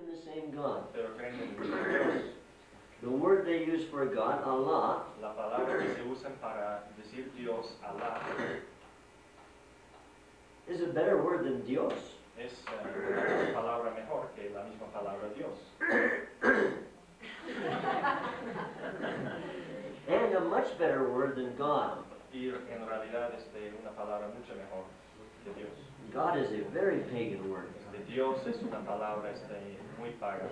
in the same God. pero creen en el mismo Dios. The word they use for God, Allah, La palabra que se usa para decir Dios, Alá, is a better word than Dios. es una palabra mejor que la misma palabra Dios. And a much better word than God. Y en realidad es una palabra mucho mejor que Dios. God is a very pagan word. Dios es una palabra muy pagana.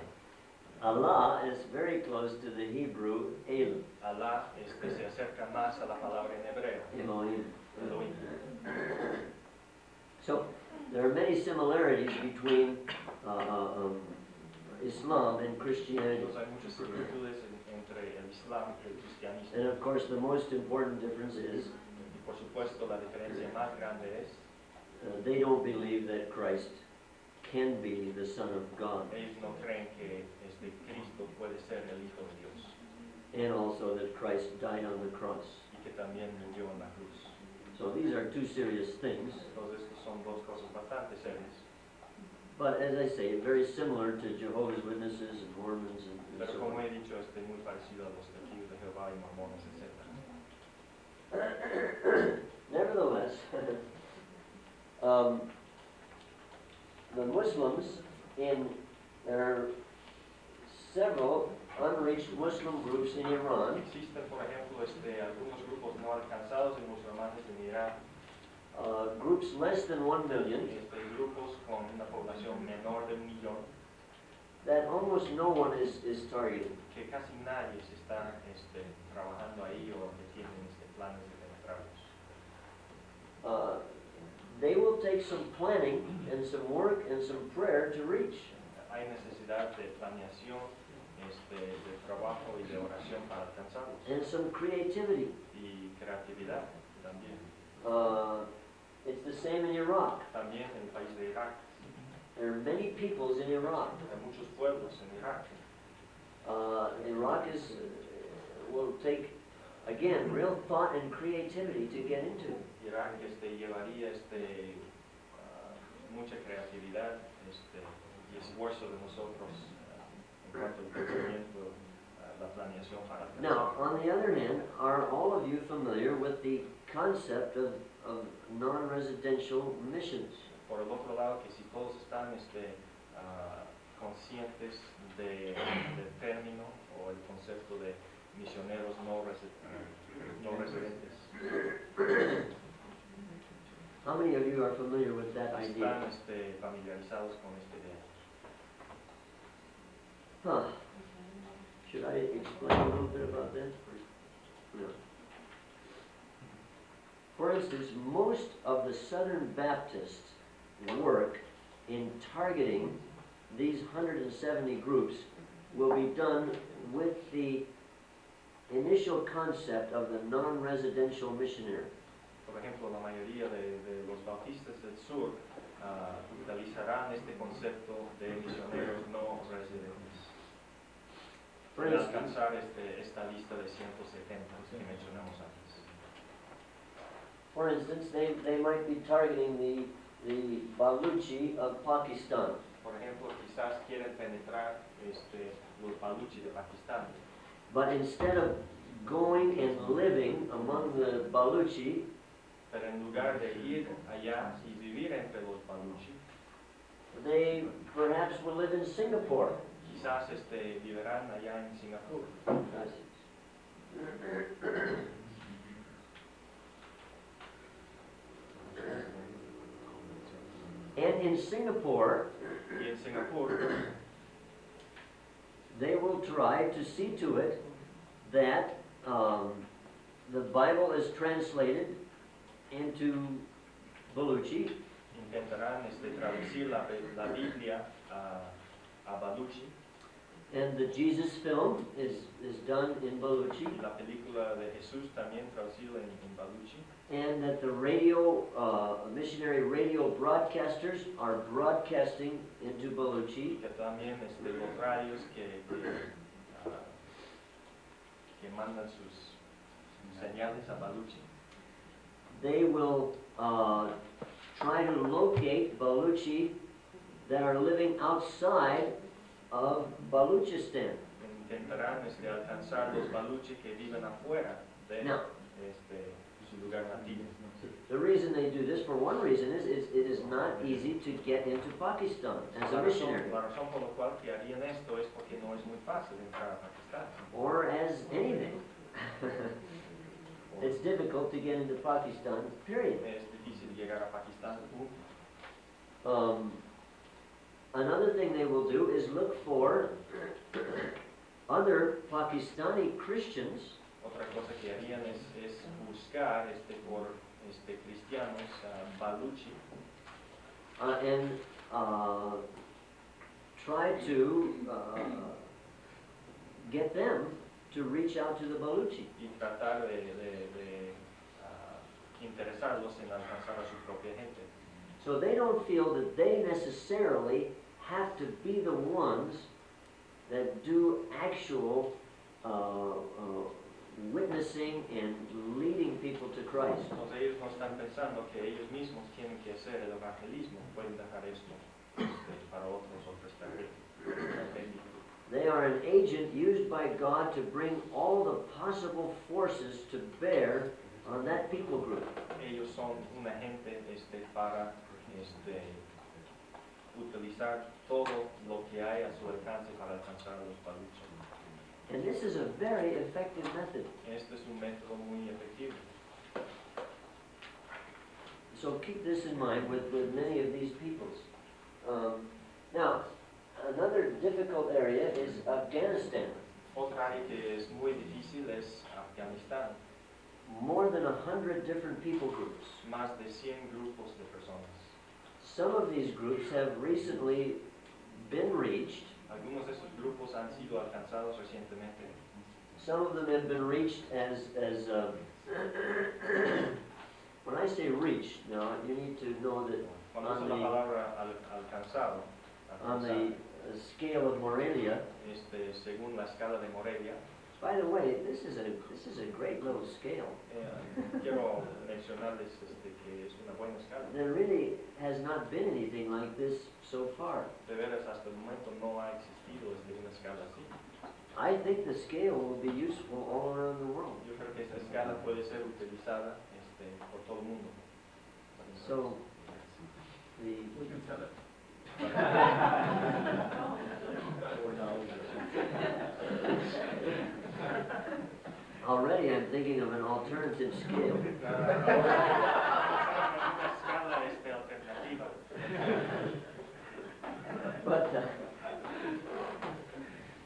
Allah is very close to the Hebrew El. Alá se acerca más a la palabra en hebreo. Elohim. Elohim. So there are many similarities between Islam and Christianity. Entonces hay muchas similitudes entre el Islam y el cristianismo. And of course the most important difference is Y por supuesto la diferencia más grande es they don't believe that Christ can be the Son of God. ellos no creen que Cristo puede ser el Hijo de Dios. And also that Christ died on the cross. Y que también murió en la cruz. So these are two serious things. Entonces estos son dos cosas bastante serias. But as I say, very similar to Jehovah's Witnesses and Mormons and Pero so como on. he dicho, muy parecido a los testigos de Jehová y mormones, etc. Nevertheless, the Muslims there are several unreached Muslim groups in Iran. Existen, por ejemplo, algunos grupos no alcanzados de musulmanes en Irán. Groups less than 1 million Grupos con una población menor de 1 millón. that almost no one is targeting. Que casi nadie se está trabajando ahí o que tienen planes de penetrarlos. They will take some planning and some work and some prayer to reach. Hay necesidad de planeación, de trabajo y de oración para alcanzarlos. And some creativity. Y creatividad también. It's the same in Iraq. También en el país de Irak. There are many peoples in Iraq. Hay muchos pueblos en Irak. Iraq will take, again, real thought and creativity to get into. Irak llevaría mucha creatividad y esfuerzo de nosotros en cuanto al pensamiento, la planeación para alcanzar. Now, on the other hand, are all of you familiar with the concept of non-residential missions? Por el otro lado, que si todos están conscientes del término o el concepto de misioneros no residentes. How many of you are familiar with that idea? Están familiarizados con esta idea. Huh. Should I explain a little bit about that? No. For instance, most of the Southern Baptists work in targeting these 170 groups will be done with the initial concept of the non-residential missionary. Por ejemplo, la mayoría de los bautistas del sur utilizarán este concepto de misioneros no residentes para alcanzar esta lista de 170 que mencionamos antes. For instance, they might be targeting the Baluchi of Pakistan. Por ejemplo, quizás quieren penetrar los Baluchi de Pakistán. But instead of going and living among the Baluchi, pero en lugar de ir allá y vivir entre los Baluchi, they perhaps will live in Singapore. Quizás vivirán allá en Singapur. And in Singapore, y en Singapur, they will try to see to it that the Bible is translated into Baluchi. Intentarán traducir la Biblia a Baluchi. And the Jesus film is done in Baluchi. La película de Jesús también traducida en Baluchi. And that the missionary radio broadcasters are broadcasting into Baluchi. Que también los radios que mandan sus señales a Baluchi. They will try to locate Baluchi that are living outside of Baluchistan. Intentarán alcanzar los baluchi que viven afuera de Now, su lugar nativo. the reason they do this, for one reason, is it is not easy to get into Pakistan as a missionary, La razón por la cual que harían esto es porque no es muy fácil entrar a Pakistán. or as anything. It's difficult to get into Pakistan, period. Es difícil llegar a Pakistán. Another thing they will do is look for other Pakistani Christians Otra cosa que harían es buscar por cristianos baluchi and try to get them to reach out to the Baluchi. y tratar de interesarlos en alcanzar a su propia gente. So they don't feel that they necessarily have to be the ones that do actual witnessing and leading people to Christ. Entonces ellos no están pensando que ellos mismos tienen que hacer el evangelismo, pueden dejar esto para otros específicos. They are an agent used by God to bring all the possible forces to bear on that people group. Ellos son un agente para utilizar todo lo que hay a su alcance para alcanzar a los baluchos. And this is a very effective method. Este es un método muy efectivo. So keep this in mind with many of these peoples. Now, another difficult area is Afghanistan. Otra área que es muy difícil es Afganistán. More than 100 different people groups. Más de 100 grupos de personas. Some of these groups have recently been reached. Algunos de esos grupos han sido alcanzados recientemente. Some of them have been reached as when I say reached, now you need to know that Cuando uso la palabra alcanzado, on the scale of Morelia. Según la escala de Morelia. By the way, this is a great little scale. Quiero mencionarles que es una buena escala. There really has not been anything like this so far. De veras, hasta el momento no ha existido una escala así. I think the scale will be useful all around the world. Yo creo que esta escala puede ser utilizada por todo el mundo. So, We can sell it. already I'm thinking of an alternative scale. But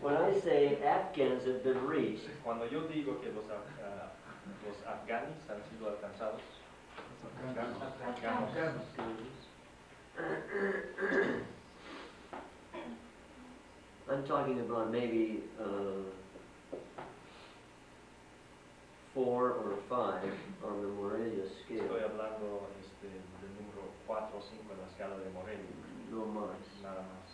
when I say Afghans have been reached, Cuando yo digo que los afganis han sido alcanzados, I'm talking about maybe 4 or 5 on the Morelia scale. estoy hablando del número 4 o 5 en la escala de Morelia, No más. nada más.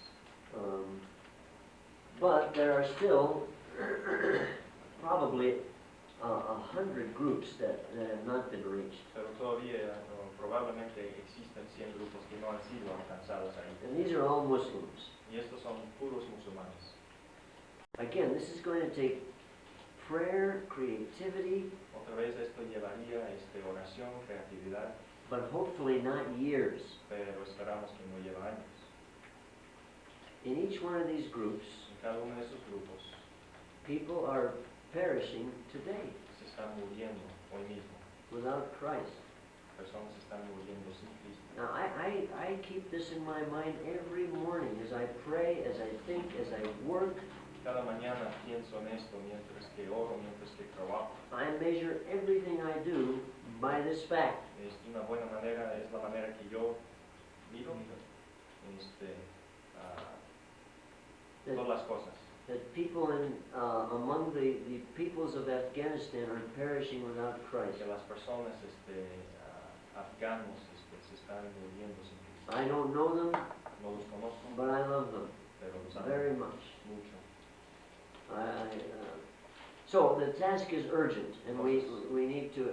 But there are still probably 100 groups that have not been reached. Pero todavía probablemente existen 100 grupos que no han sido alcanzados ahí. And these are all Muslims. Y estos son puros musulmanes. Again, this is going to take prayer, creativity, Otra vez esto llevaría oración, creatividad, but hopefully not years. pero esperamos que no lleve años. In each one of these groups, En cada uno de esos grupos people are perishing today se están muriendo hoy mismo. without Christ. Personas están muriendo sin Cristo. Now, I keep this in my mind every morning as I pray, as I think, as I work. Cada mañana pienso en esto mientras que oro, mientras que trabajo. I measure everything I do by this fact. Es una buena manera, es la manera que yo miro todas las cosas. That people among the peoples of Afghanistan are perishing without Christ. Que las personas afganos se están muriendo sin Cristo. I don't know them, No los conozco, but I love them pero los amo very much. mucho. So the task is urgent, and we need to.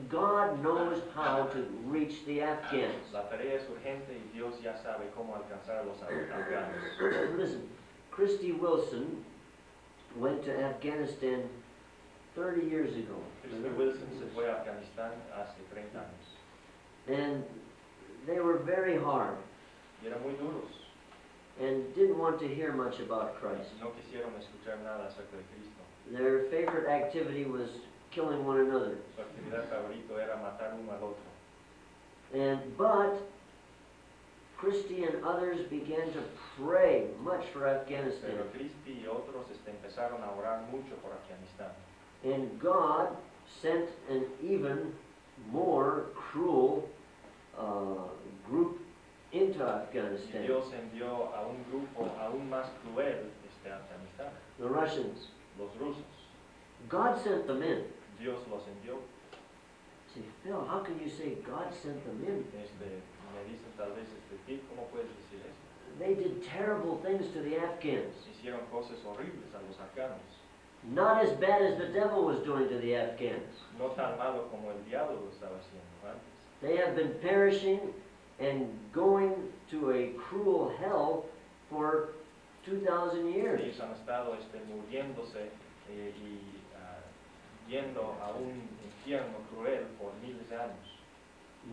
God knows how to reach the Afghans. La tarea es urgente y Dios ya sabe cómo alcanzar a los afganos. Listen, Christy Wilson went to Afghanistan 30 years ago. Christy Wilson se fue a Afganistán hace 30 años. And they were very hard Y eran muy duros. and didn't want to hear much about Christ. No quisieron escuchar nada acerca de Cristo. Their favorite activity was killing one another. Su actividad favorita era matar uno al otro. But Christy and others began to pray much for Pero Afghanistan. Christy y otros empezaron a orar mucho por Afganistán. And God sent an even more cruel group into Y Afghanistan. Dios envió a un grupo aún más cruel a Afganistán, The Russians. los rusos. God sent them in. Dios los envió. Say, Phil, how can you say God sent them in? Me dicen tal vez, Phil, ¿cómo puedes decir eso? They did terrible things to the Afghans. Hicieron cosas horribles a los afganos. Not as bad as the devil was doing to the Afghans. No tan malo como el diablo lo estaba haciendo antes. They have been perishing and going to a cruel hell for 2,000 years. Ellos han estado muriéndose yendo a un infierno cruel por miles de años.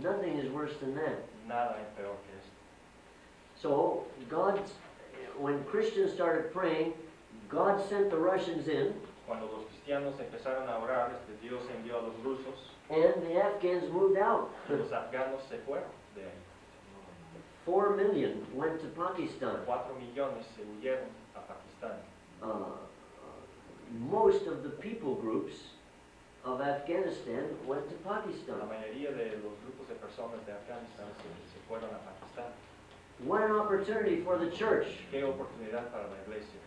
Nothing is worse than that. Nada es peor que esto. So, when Christians started praying, God sent the Russians in, Cuando los cristianos empezaron a orar, Dios envió a los rusos and the Afghans moved out. y los afganos se fueron de ahí. 4 million went to Pakistan. 4 millones se huyeron a Pakistán. Most of the people groups of Afghanistan went to La Pakistan. mayoría de los grupos de personas de Afganistán se fueron a Pakistán. What an opportunity for the church. Qué oportunidad para la iglesia.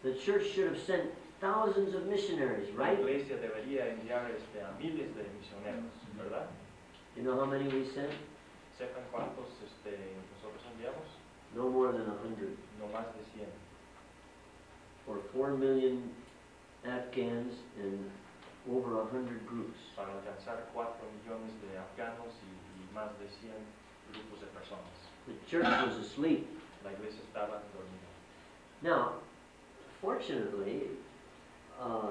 The church should have sent thousands of missionaries, La right? iglesia debería enviar a miles de misioneros, ¿verdad? You know how many we sent? ¿Sepan cuántos nosotros enviamos? No more than 100. No más de 100. For 4 million Afghans and over 100 groups. Para alcanzar 4 millones de afganos y más de 100 grupos de personas. The church was asleep. La iglesia estaba dormida. Now, fortunately,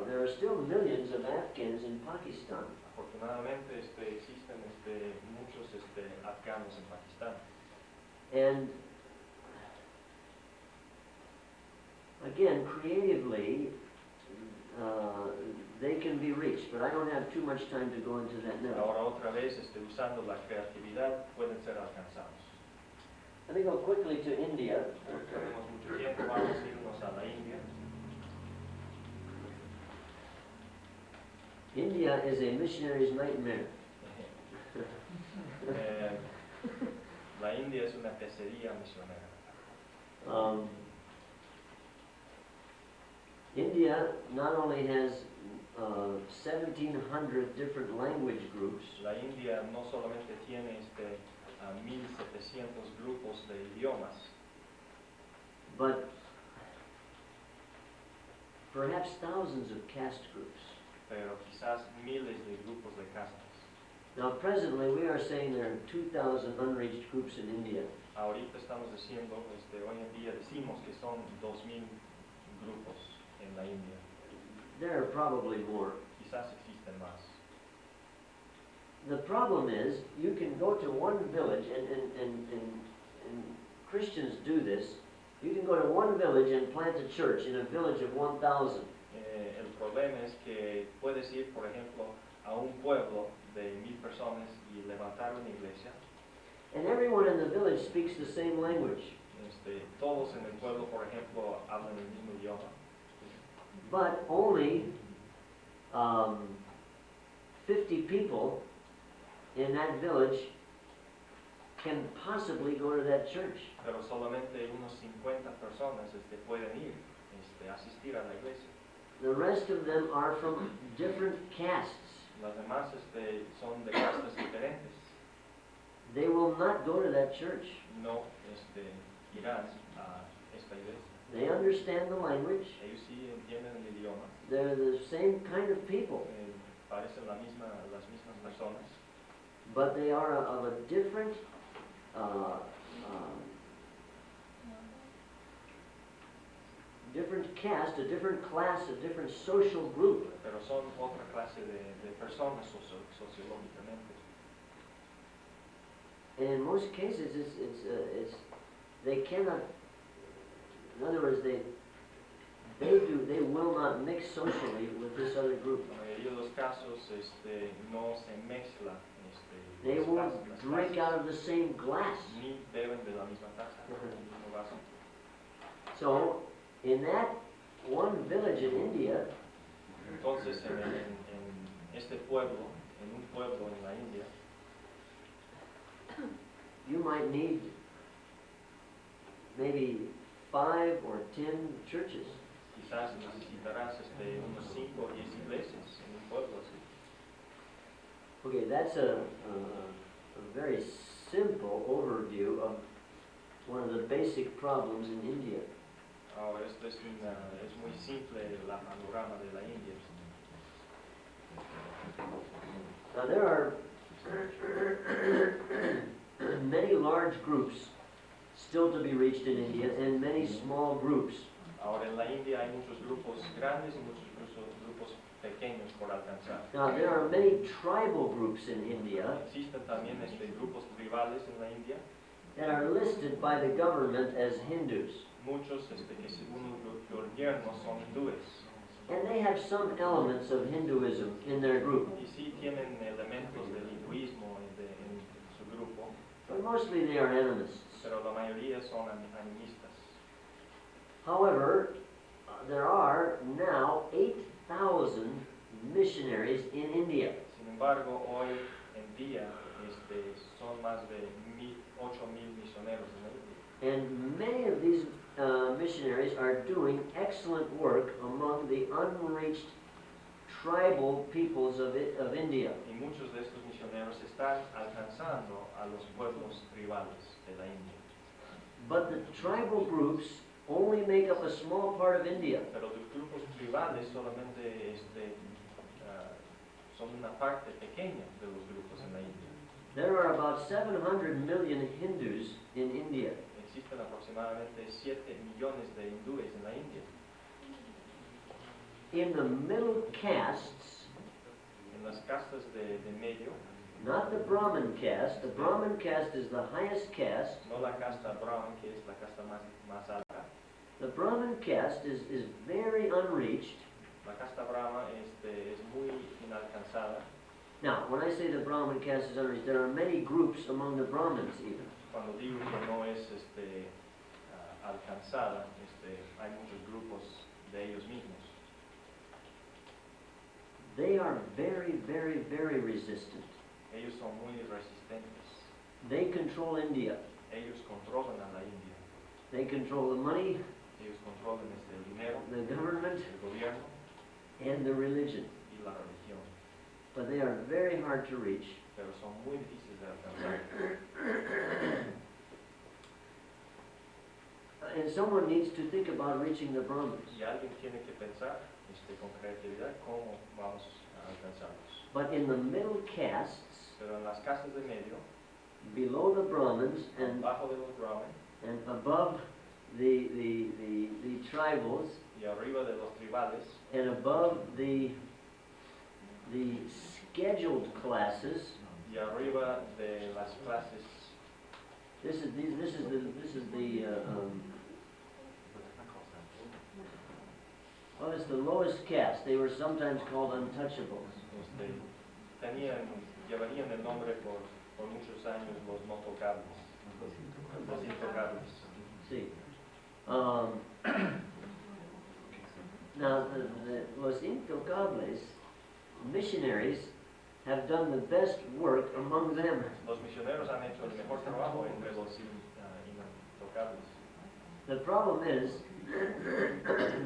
there are still millions of Afghans in Pakistan. Afortunadamente existen muchos afganos en Pakistán. And again, creatively, they can be reached, but I don't have too much time to go into that now. Ahora otra vez, usando la creatividad, pueden ser alcanzados. Let me go quickly to India. No tenemos mucho tiempo, vamos a irnos a la India. India is a missionary's nightmare. La India es una pecería misionera. India not only has 1,700 different language groups, La India no solamente tiene 1,700 grupos de idiomas, but perhaps thousands of caste groups. pero quizás miles de grupos de castas. Now presently we are saying there are 2,000 unreached groups in India. Ahorita estamos diciendo, hoy en día decimos que son 2,000 grupos en la India. There are probably more. Quizás existen más. The problem is, you can go to one village, and Christians do this, you can go to one village and plant a church in a village of 1,000. El problema es que puedes ir, por ejemplo, a un pueblo de 1,000 personas y levantar una iglesia. And everyone in the village speaks the same language. Todos en el pueblo, por ejemplo, hablan el mismo idioma. But only 50 people in that village can possibly go to that church. Pero solamente unos 50 personas pueden ir, asistir a la iglesia. The rest of them are from different castes. Las demás son de castas diferentes. They will not go to that church. No irán a esta iglesia. They understand the language. Ellos sí entienden el idioma. They're the same kind of people. Parecen las mismas personas. But they are of a different different caste, a different class, a different social group. Pero son otra clase de personas sociológicamente. And in most cases, they cannot, in other words, they will not mix socially with this other group. La mayoría de los casos no se mezcla They las won't clases, drink out of the same glass. ni beben de la misma taza, del mismo vaso. So, in that one village in India, Entonces, en este pueblo, en un pueblo en la India, you might need maybe 5 or 10 churches. quizás necesitarás unos 5 o 10 iglesias en un pueblo así. Okay, that's a very simple overview of one of the basic problems in India. Ahora, esto es muy simple la panorama de la India. Now there are many large groups still to be reached in India and many small groups. Ahora, en la India hay muchos grupos grandes y muchos grupos pequeños por alcanzar. Now there are many tribal groups in India Existen también grupos tribales en la India, that are listed by the government as Hindus. muchos que según el gobierno son hindúes. And they have some elements of Hinduism in their group, Y sí tienen elementos del hinduismo en su grupo, but mostly they are animists. pero la mayoría son animistas. However, there are now 8,000 missionaries in India. Sin embargo, hoy en día son más de 8,000 misioneros en la India. And many of these missionaries are doing excellent work among the unreached tribal peoples of India. Y muchos de estos misioneros están alcanzando a los pueblos tribales de la India. But the tribal groups only make up a small part of India. Pero los grupos tribales solamente son una parte pequeña de los grupos en la India. There are about 700 million Hindus in India. Existen aproximadamente 7 millones de hindúes en la India. In the middle castes, En las castas de medio, not the Brahmin caste caste is the highest caste. no la casta Brahman, que es la casta más alta. The Brahmin caste is very unreached. La casta Brahma es muy inalcanzada. Now, when I say the Brahmin caste is unreached, there are many groups among the Brahmins even. Cuando digo que no es alcanzada, hay muchos grupos de ellos mismos. They are very, very, very resistant. Ellos son muy resistentes. They control India. Ellos controlan a la India. They control the money, Ellos controlan el dinero, the government, el gobierno and the religion. y la religión. But they are very hard to reach. Pero son muy difíciles de alcanzar. And someone needs to think about reaching the Brahmins. Y alguien tiene que pensar con creatividad cómo vamos a alcanzarlos. But in the middle castes, Pero en las casas de medio, below the Brahmins and bajo de los Brahman above the tribals y arriba de los tribales and above the scheduled classes, y arriba de las clases, this is the well, it's the lowest caste. They were sometimes called untouchables. llevarían el nombre por muchos años los no tocables, los intocables. See, now los intocables missionaries have done the best work among them. Los misioneros han hecho el mejor trabajo entre los intocables. The problem is,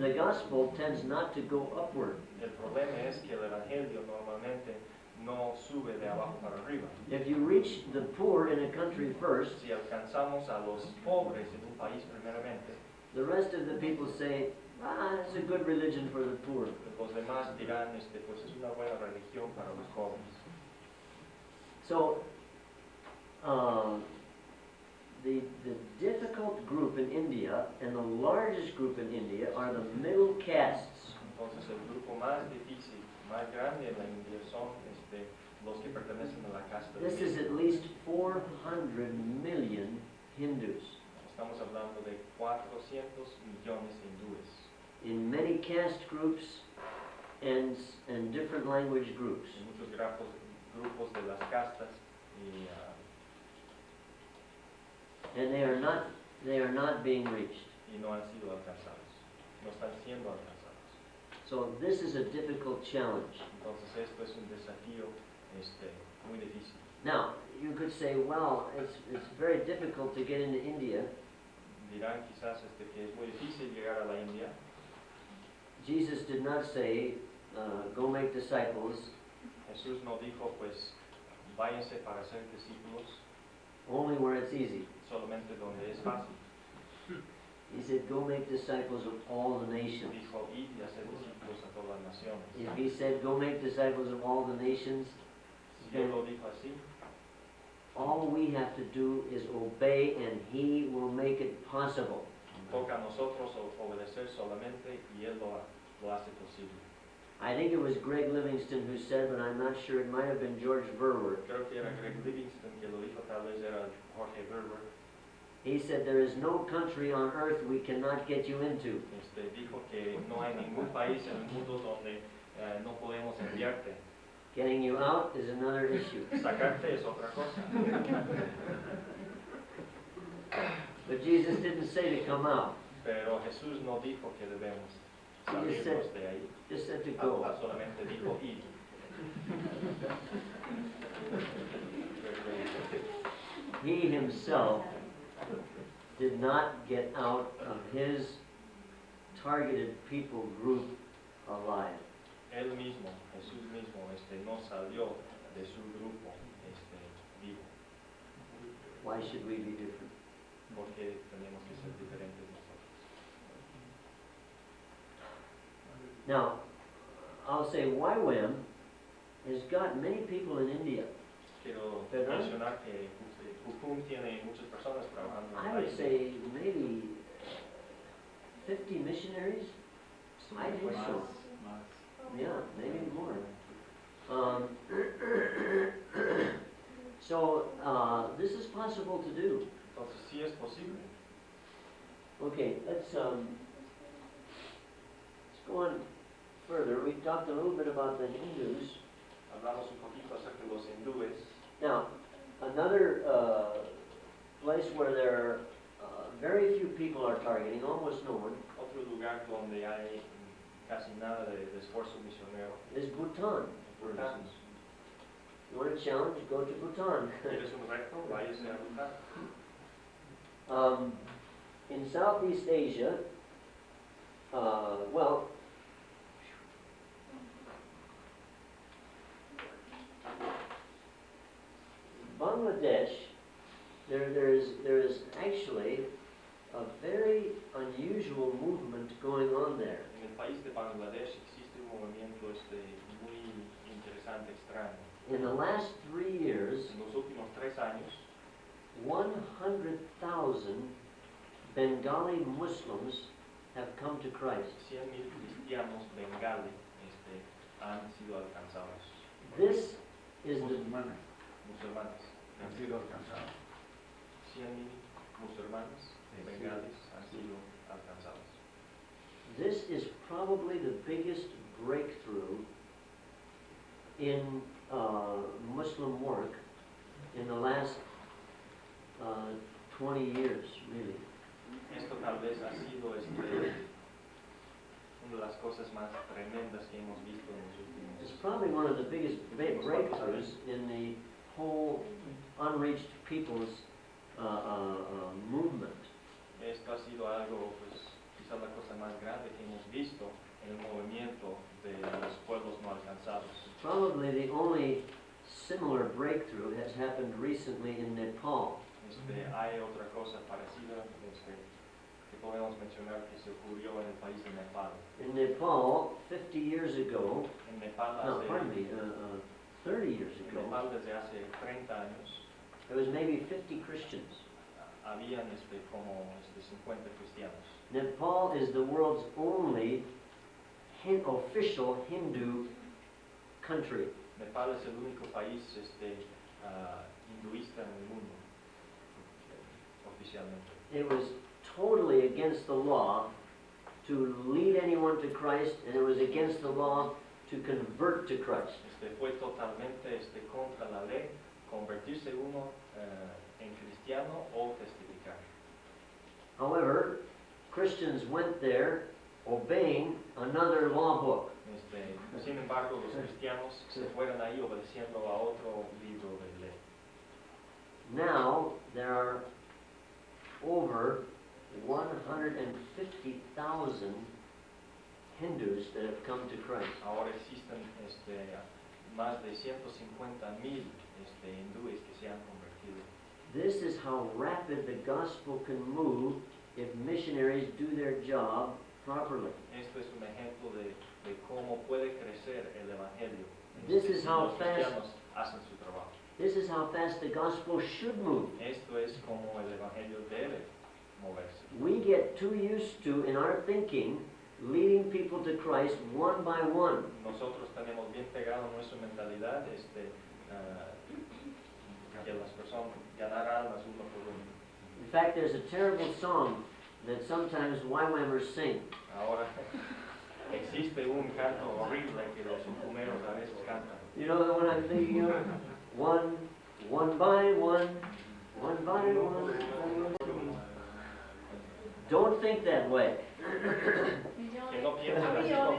the gospel tends not to go upward. El problema es que el evangelio normalmente no sube de abajo para arriba. If you reach the poor in a country first, Si alcanzamos a los pobres en un país primeramente, the rest of the people say, it's a good religion for the poor. los demás dirán, pues es una buena religión para los pobres. So, the difficult group in India and the largest group in India are the middle castes. Entonces el grupo más difícil, más grande en la India son los que pertenecen a la casta de This is medio. at least 400 million Hindus. Estamos hablando de 400 millones de hindúes. In many caste groups and different language groups. En muchos grupos de las castas y And they are not being reached. no han sido alcanzados, no están siendo alcanzados. So this is a difficult challenge. Entonces esto es un desafío muy difícil. Now, you could say, well, it's very difficult to get into India. Dirán quizás que es muy difícil llegar a la India. Jesus did not say, go make disciples, Jesús no dijo, pues, váyanse para ser discípulos only where it's easy. solamente donde es fácil. He said, go make disciples of all the nations. Dijo, id y hacer discípulos a todas las naciones. If he said, go make disciples of all the nations, Si él lo dijo así, all we have to do is obey and he will make it possible. toca a nosotros obedecer solamente y él lo hace posible. I think it was Greg Livingston who said, but I'm not sure, it might have been George Verwer. Creo que era Greg Livingston que lo dijo, tal vez era Jorge Berber. He said, there is no country on earth we cannot get you into. Dijo que no hay ningún país en el mundo donde no podemos enviarte. Getting you out is another issue. Sacarte es otra cosa. But Jesus didn't say to come out. Pero Jesús no dijo que debemos He just salirnos de ahí. said to go. Solamente dijo ir. He himself did not get out of his targeted people group alive. Él mismo, Jesús mismo, no salió de su grupo vivo. Why should we be different? Porque tenemos que ser diferentes nosotros. Now, I'll say YWAM has got many people in India. Quiero ¿Verdad? mencionar que Hukum tiene muchas personas trabajando en I la would India. say maybe 50 missionaries. I think so. Yeah, maybe more. So this is possible to do. Entonces sí es posible. Okay, let's go on further. We talked a little bit about the Hindus. Hablamos un poquito acerca de los hindúes. Now, another place where there are very few people are targeting, almost no one, Otro lugar donde hay casi nada de esfuerzo misionero. is Bhutan. Bután. You want a challenge? Go to Bhutan. ¿Quieres un reto? Váyase a Bután. In Southeast Asia, well, Bangladesh, there is actually a very unusual movement going on there. En el país de Bangladesh existe un movimiento muy interesante, extraño. In the last 3 years, En los últimos 3 años, 100,000 Bengali Muslims have come to Christ. 100,000 cristianos bengali han sido alcanzados. This is the Musulmanes Musulmanes. han sido alcanzados. 100,000 musulmanes bengalis han sido alcanzados. This is probably the biggest breakthrough in Muslim work in the last 20 years, really. Esto tal vez ha sido una de las cosas más tremendas que hemos visto en los últimos It's probably one of the biggest breakthroughs in the whole unreached peoples movement. Esto ha sido algo, pues, quizás la cosa más grande que hemos visto en el movimiento de los pueblos no alcanzados. Probably the only similar breakthrough has happened recently in Nepal. Hay otra cosa parecida que podemos mencionar que se ocurrió en el país de Nepal. In Nepal, 50 years ago, En Nepal, no, pardon me, 30 years en ago, Nepal desde hace 30 años there was maybe 50 Christians. habían como 50 cristianos. Nepal is the world's only official Hindu country. Nepal es el único país hinduista en el mundo, oficialmente. It was totally against the law to lead anyone to Christ, and it was against the law to convert to Christ. Fue totalmente contra la ley convertirse uno en cristiano o testificar. However, Christians went there obeying another law book. Sin embargo, los cristianos se fueron ahí obedeciendo a otro libro de ley. Now there are over 150,000 Hindus that have come to Christ. Ahora existen más de 150,000 hindúes que se han convertido. This is how rapid the gospel can move if missionaries do their job properly. Esto es un ejemplo de cómo puede crecer el evangelio. This is how los fast- cristianos hacen su trabajo. This is how fast the gospel should move. Esto es como el evangelio debe moverse. We get too used to, in our thinking, leading people to Christ one by one. Nosotros tenemos bien pegado en nuestra mentalidad que las personas ganar almas uno por uno. In fact, there's a terrible song that sometimes YWAMers sing. Ahora existe un canto horrible que los humeros a veces cantan. You know the one I'm thinking of? One by one, one by one. Don't think that way. Que no piensen así como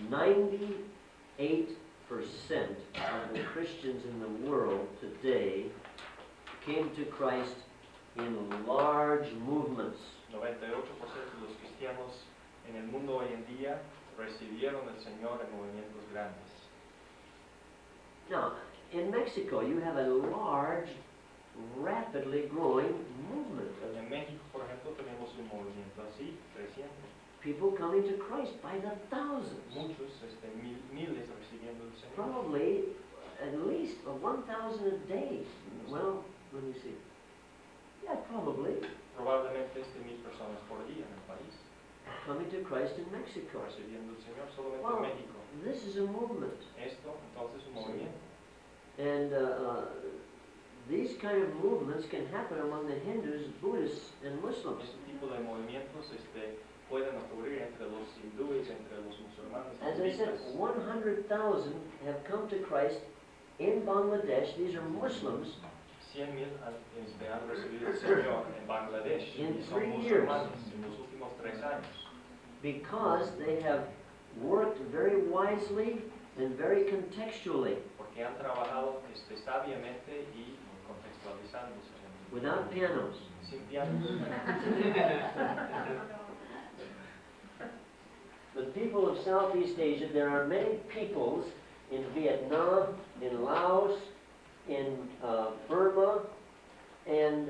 98% of the Christians in the world today came to Christ in large movements. 98% de los cristianos en el mundo hoy en día recibieron al Señor en movimientos grandes. Now, in Mexico, you have a large, rapidly growing movement of En México, por ejemplo, tenemos un movimiento así, creciente. people coming to Christ by the thousands. Muchos, miles recibiendo al Señor. Probably at least 1,000 a day. Well, let me see. Yeah, probably Probablemente 1,000 personas por día en el país, coming to Christ in Mexico. recibiendo al Señor solamente Well, en México. this is a movement. Esto, entonces, es un movimiento. And these kind of movements can happen among the Hindus, Buddhists, and Muslims. Este tipo de movimientos pueden ocurrir entre los hindúes, entre los musulmanes, As I said, budistas. 100,000 have come to Christ in Bangladesh. These are Muslims. 100,000 han recibido el Señor en Bangladesh In y son 3 years. musulmanes en los últimos 3 años. Because they have worked very wisely and very contextually, Porque han trabajado sabiamente y contextualizándose. without pianos. Sin pianos. The people of Southeast Asia, there are many peoples in Vietnam, in Laos, in Burma, and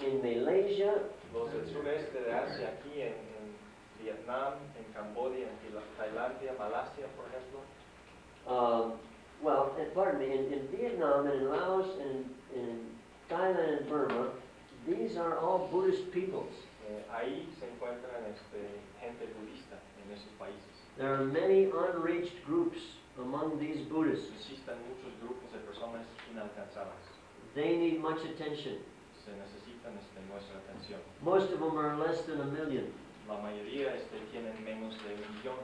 in Malaysia. Los del sureste de Asia, aquí en Vietnam, en Camboya, en Tailandia, Malasia, por ejemplo. Pardon me, in Vietnam and in Laos and in Thailand and Burma, these are all Buddhist peoples. Ahí se encuentran gente budista en esos países. There are many unreached groups among these Buddhists. Existen muchos grupos de personas inalcanzadas. They need much attention. Se necesitan nuestra atención. Most of them are less than 1 million. La mayoría tienen menos de 1 millón.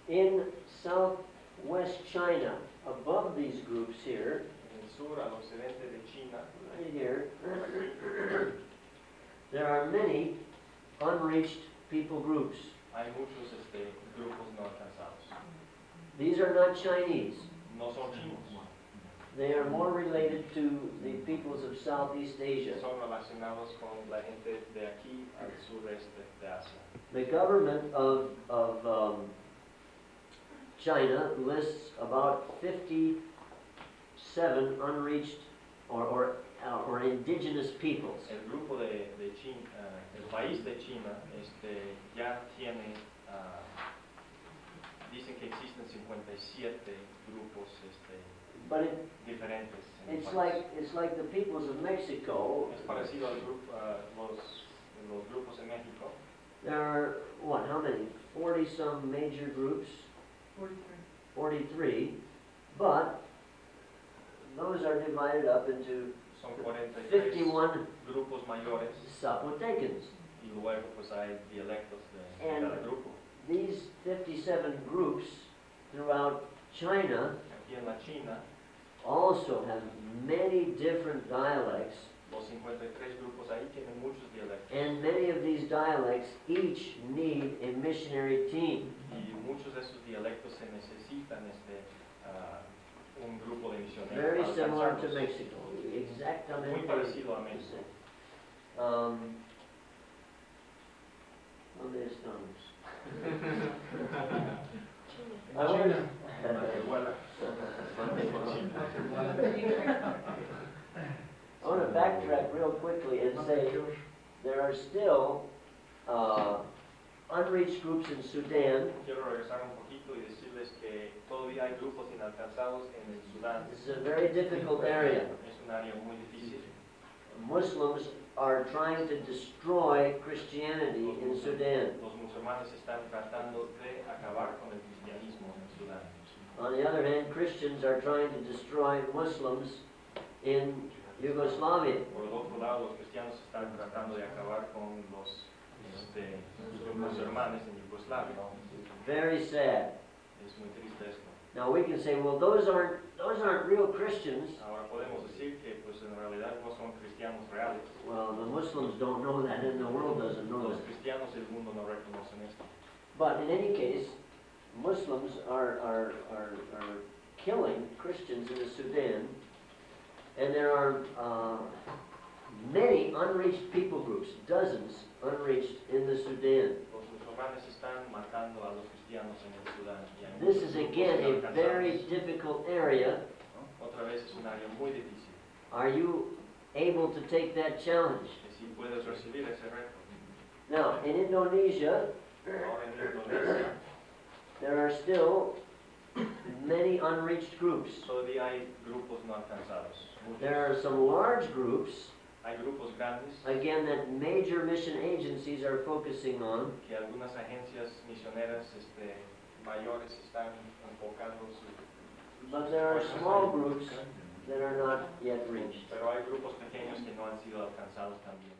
In southwest China, above these groups here, En el sur, al occidente de China, right here, there are many unreached people groups. hay muchos grupos no alcanzados. These are not Chinese. No son chinos, They are more related to the peoples of Southeast Asia. son relacionados con la gente de aquí al sureste de Asia. The government of China lists about 57 unreached or indigenous peoples. El grupo de China, el país de China, ya tiene, dicen que existen 57 grupos but diferentes en el it's país. it's like the peoples of Mexico. Es parecido a los grupos en México. There are, what, how many? 40-some major groups? 43. But those are divided up into Son 43 51 grupos mayores Zapotecans. y luego pues hay dialectos de And cada grupo. these 57 groups throughout China Aquí en la China, also have many different dialects, los 53 grupos ahí tienen muchos dialectos and many of these dialects each need a missionary team. y muchos de esos dialectos se necesitan un grupo de misioneros. Very similar to alcanzados. Mexico. Exactamente. Muy parecido a México. ¿Dónde estamos? China. I want to backtrack real quickly and say there are still unreached groups in Sudan. Quiero regresar un poquito y decirles que todavía hay grupos inalcanzados en el Sudán. This is a very difficult area. Es un área muy difícil. Muslims are trying to destroy Christianity in Sudan. Los musulmanes están tratando de acabar con el cristianismo en el Sudán. On the other hand, Christians are trying to destroy Muslims in Yugoslavia. Por el otro lado, los cristianos están tratando de acabar con los musulmanes en Yugoslavia. Very sad. Es muy triste esto. Now we can say, well, those aren't real Christians. Ahora podemos decir que pues en realidad no son cristianos reales. Well, the Muslims don't know that, and the world doesn't know Los that. cristianos del mundo no reconocen esto. But in any case, Muslims are killing Christians in the Sudan, and there are many unreached people groups, dozens unreached in the Sudan. Los musulmanes están matando a los cristianos en el Sudán. Y hay This muchos is grupos again a inalcanzables. very difficult area. Otra vez es un área muy difícil. Are you able to take that challenge? Que si puedes recibir ese reto. Now, in Indonesia, Ahora en Indonesia there are still many unreached groups. todavía hay grupos no alcanzados. Muchos. There are some large groups, Hay grupos grandes again, that major mission agencies are focusing on, que algunas agencias misioneras mayores están enfocando sus but there are small groups that are not yet reached. pero hay grupos pequeños que no han sido alcanzados también.